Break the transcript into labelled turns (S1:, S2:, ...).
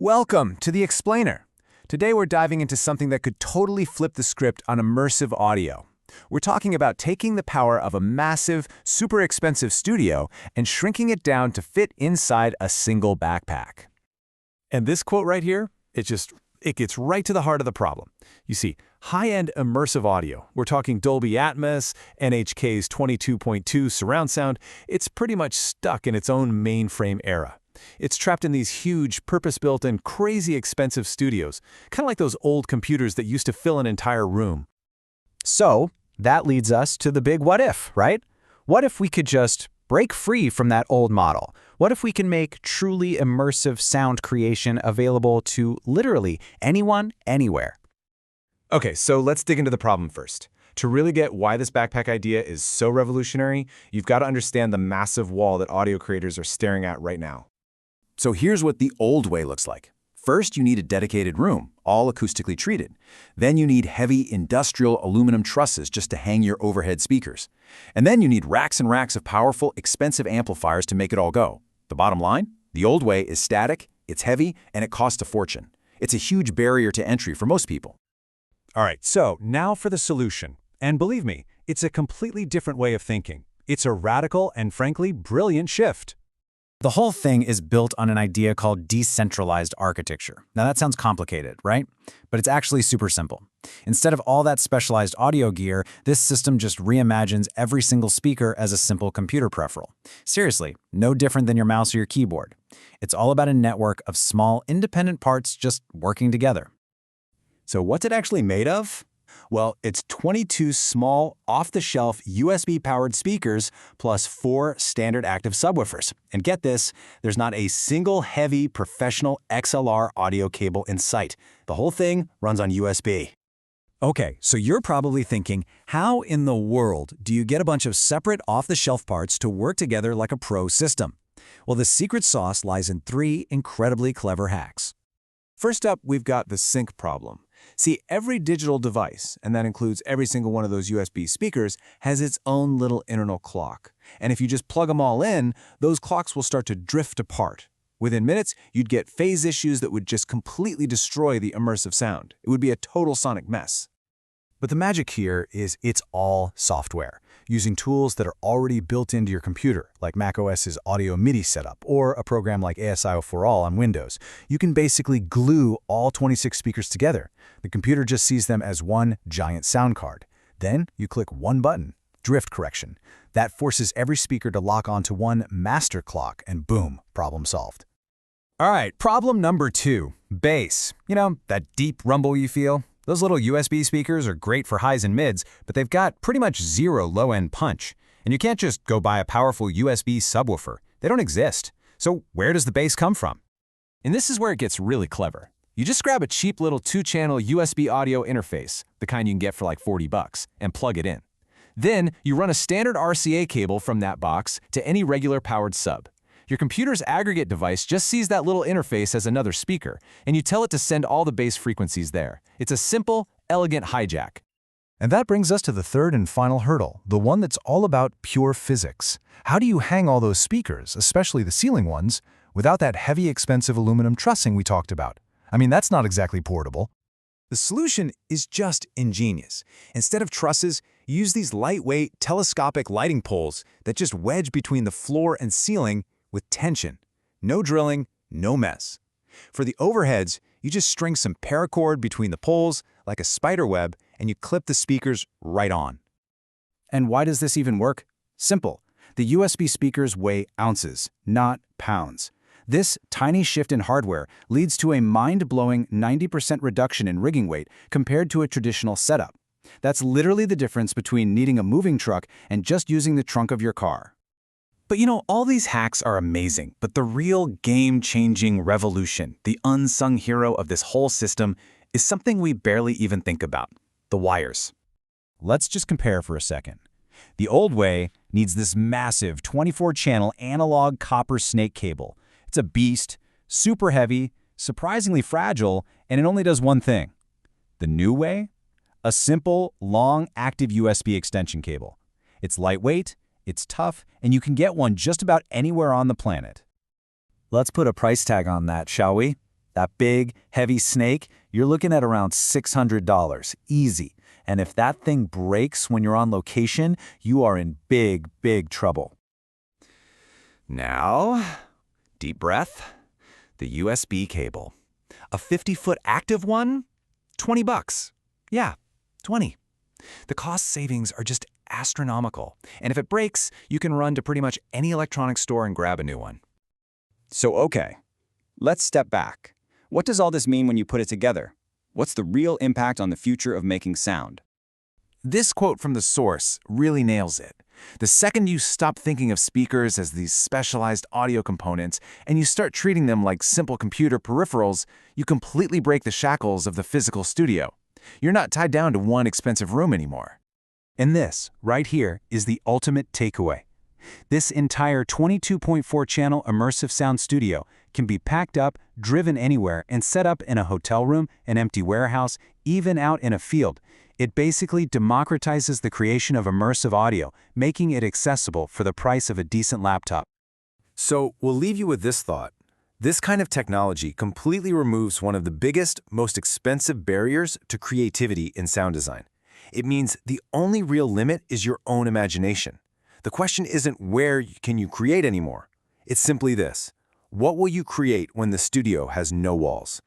S1: Welcome to The Explainer. Today we're diving into something that could totally flip the script on immersive audio. We're talking about taking the power of a massive, super expensive studio and shrinking it down to fit inside a single backpack. And this quote right here, it gets right to the heart of the problem. You see, high-end immersive audio, we're talking Dolby Atmos, NHK's 22.2 surround sound, it's pretty much stuck in its own mainframe era. It's trapped in these huge, purpose-built and crazy expensive studios, kind of like those old computers that used to fill an entire room.
S2: So, that leads us to the big what if, right? What if we could just break free from that old model? What if we can make truly immersive sound creation available to literally anyone, anywhere?
S1: Okay, so let's dig into the problem first. To really get why this backpack idea is so revolutionary, you've got to understand the massive wall that audio creators are staring at right now. So here's what the old way looks like. First, you need a dedicated room, all acoustically treated. Then you need heavy industrial aluminum trusses just to hang your overhead speakers. And then you need racks and racks of powerful, expensive amplifiers to make it all go. The bottom line? The old way is static, it's heavy, and it costs a fortune. It's a huge barrier to entry for most people.
S3: All right, so now for the solution. And believe me, it's a completely different way of thinking. It's a radical and frankly brilliant shift.
S2: The whole thing is built on an idea called decentralized architecture. Now that sounds complicated, right? But it's actually super simple. Instead of all that specialized audio gear, this system just reimagines every single speaker as a simple computer peripheral. Seriously, no different than your mouse or your keyboard. It's all about a network of small, independent parts just working together.
S1: So what's it actually made of? Well, it's 22 small, off-the-shelf USB-powered speakers plus 4 standard active subwoofers. And get this, there's not a single heavy professional XLR audio cable in sight. The whole thing runs on USB.
S3: Okay, so you're probably thinking, how in the world do you get a bunch of separate off-the-shelf parts to work together like a pro system? Well, the secret sauce lies in 3 incredibly clever hacks. First up, we've got the sync problem. See, every digital device, and that includes every single one of those USB speakers, has its own little internal clock. And if you just plug them all in, those clocks will start to drift apart. Within minutes, you'd get phase issues that would just completely destroy the immersive sound. It would be a total sonic mess.
S1: But the magic here is it's all software, using tools that are already built into your computer, like macOS's Audio MIDI setup, or a program like ASIO for All on Windows. You can basically glue all 26 speakers together. The computer just sees them as one giant sound card. Then you click one button, drift correction. That forces every speaker to lock onto one master clock, and boom, problem solved.
S3: All right, problem number 2, bass. You know, that deep rumble you feel? Those little USB speakers are great for highs and mids, but they've got pretty much zero low-end punch. And you can't just go buy a powerful USB subwoofer. They don't exist. So where does the bass come from? And this is where it gets really clever. You just grab a cheap little 2-channel USB audio interface, the kind you can get for like $40, and plug it in. Then you run a standard RCA cable from that box to any regular powered sub. Your computer's aggregate device just sees that little interface as another speaker, and you tell it to send all the bass frequencies there. It's a simple, elegant hijack.
S1: And that brings us to the third and final hurdle, the one that's all about pure physics. How do you hang all those speakers, especially the ceiling ones, without that heavy, expensive aluminum trussing we talked about? I mean, that's not exactly portable.
S3: The solution is just ingenious. Instead of trusses, use these lightweight, telescopic lighting poles that just wedge between the floor and ceiling with tension. No drilling, no mess. For the overheads, you just string some paracord between the poles like a spider web, and you clip the speakers right on.
S2: And why does this even work? Simple. The USB speakers weigh ounces, not pounds. This tiny shift in hardware leads to a mind-blowing 90% reduction in rigging weight compared to a traditional setup. That's literally the difference between needing a moving truck and just using the trunk of your car.
S3: But you know, all these hacks are amazing, but the real game-changing revolution, the unsung hero of this whole system, is something we barely even think about: the wires.
S2: Let's just compare for a second. The old way needs this massive 24-channel analog copper snake cable. It's a beast, super heavy, surprisingly fragile, and it only does one thing. The new way? A simple, long, active USB extension cable. It's lightweight, it's tough, and you can get one just about anywhere on the planet. Let's put a price tag on that, shall we? That big, heavy snake, you're looking at around $600, easy. And if that thing breaks when you're on location, you are in big, big trouble.
S1: Now, deep breath, the USB cable. A 50-foot active one? $20. Yeah, 20. The cost savings are just astronomical, and if it breaks, you can run to pretty much any electronics store and grab a new one.
S4: So okay, let's step back. What does all this mean when you put it together? What's the real impact on the future of making sound?
S1: This quote from the source really nails it. The second you stop thinking of speakers as these specialized audio components and you start treating them like simple computer peripherals, you completely break the shackles of the physical studio. You're not tied down to one expensive room anymore.
S2: And this, right here, is the ultimate takeaway. This entire 22.4-channel immersive sound studio can be packed up, driven anywhere, and set up in a hotel room, an empty warehouse, even out in a field. It basically democratizes the creation of immersive audio, making it accessible for the price of a decent laptop.
S1: So we'll leave you with this thought. This kind of technology completely removes one of the biggest, most expensive barriers to creativity in sound design. It means the only real limit is your own imagination. The question isn't where can you create anymore. It's simply this: what will you create when the studio has no walls?